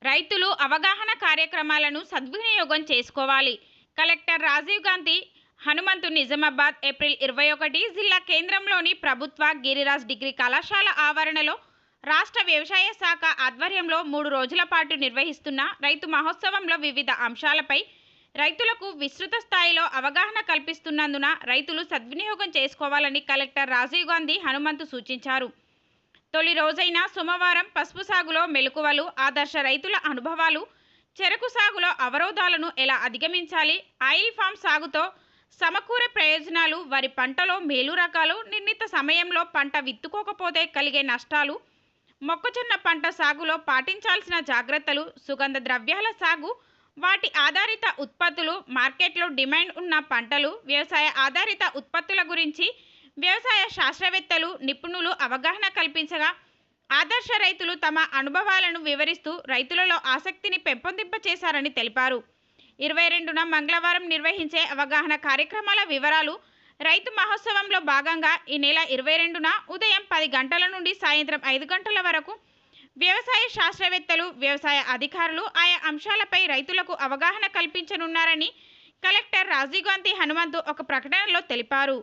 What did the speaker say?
రైతులు అవగాహన కార్యక్రమాలను సద్వినియోగం చేసుకోవాలి. కలెక్టర్ రాజీవ్ గాంధీ హనుమంతు నిజామాబాద్ ఏప్రిల్ 21 జిల్లా కేంద్రంలోని ప్రభుత్వ గిరిరాజ్ డిగ్రీ కళాశాల ఆవరణలో రాష్ట్ర వ్యవసాయ శాఖ ఆధ్వర్యంలో 3 రోజుల పాటు నిర్వహిస్తున్న రైతు మహోత్సవంలో వివిధ అంశాలపై రైతులకు విస్తృత స్థాయిలో అవగాహన కల్పిస్తున్నందున రైతులు సద్వినియోగం చేసుకోవాలని కలెక్టర్ రాజీవ్ గాంధీ హనుమంతు సూచించారు. తొలి రోజైన సోమవారం పసుపు సాగులో మెలకువలు, ఆదర్శ రైతుల అనుభవాలు, చెరకు సాగులో అవరోధాలను ఎలా అధిగమించాలి, ఆయిల్ ఫామ్ సాగుతో సమకూరే ప్రయోజనాలు, వరి పంటలో మేలు రకాలు, నిర్ణీత సమయంలో పంట విత్తుకోకపోతే కలిగే నష్టాలు, మొక్కజొన్న పంట సాగులో పాటించాల్సిన జాగ్రత్తలు, సుగంధ ద్రవ్యాల సాగు, వాటి ఆధారిత ఉత్పత్తులు, మార్కెట్లో డిమాండ్ ఉన్న పంటలు, వ్యవసాయ ఆధారిత ఉత్పత్తుల గురించి వ్యవసాయ శాస్త్రవేత్తలు, నిపుణులు అవగాహన కల్పించగా ఆదర్శ రైతులు తమ అనుభవాలను వివరిస్తూ రైతులలో ఆసక్తిని పెంపొందింపచేశారని తెలిపారు. 22న మంగళవారం నిర్వహించే అవగాహన కార్యక్రమాల వివరాలు. రైతు మహోత్సవంలో భాగంగా ఈ నెల 22న ఉదయం 10 గంటల నుండి సాయంత్రం 5 గంటల వరకు వ్యవసాయ శాస్త్రవేత్తలు, వ్యవసాయ అధికారులు ఆయా అంశాలపై రైతులకు అవగాహన కల్పించనున్నారని కలెక్టర్ రాజీవ్ గాంధీ హనుమంతు ఒక ప్రకటనలో తెలిపారు.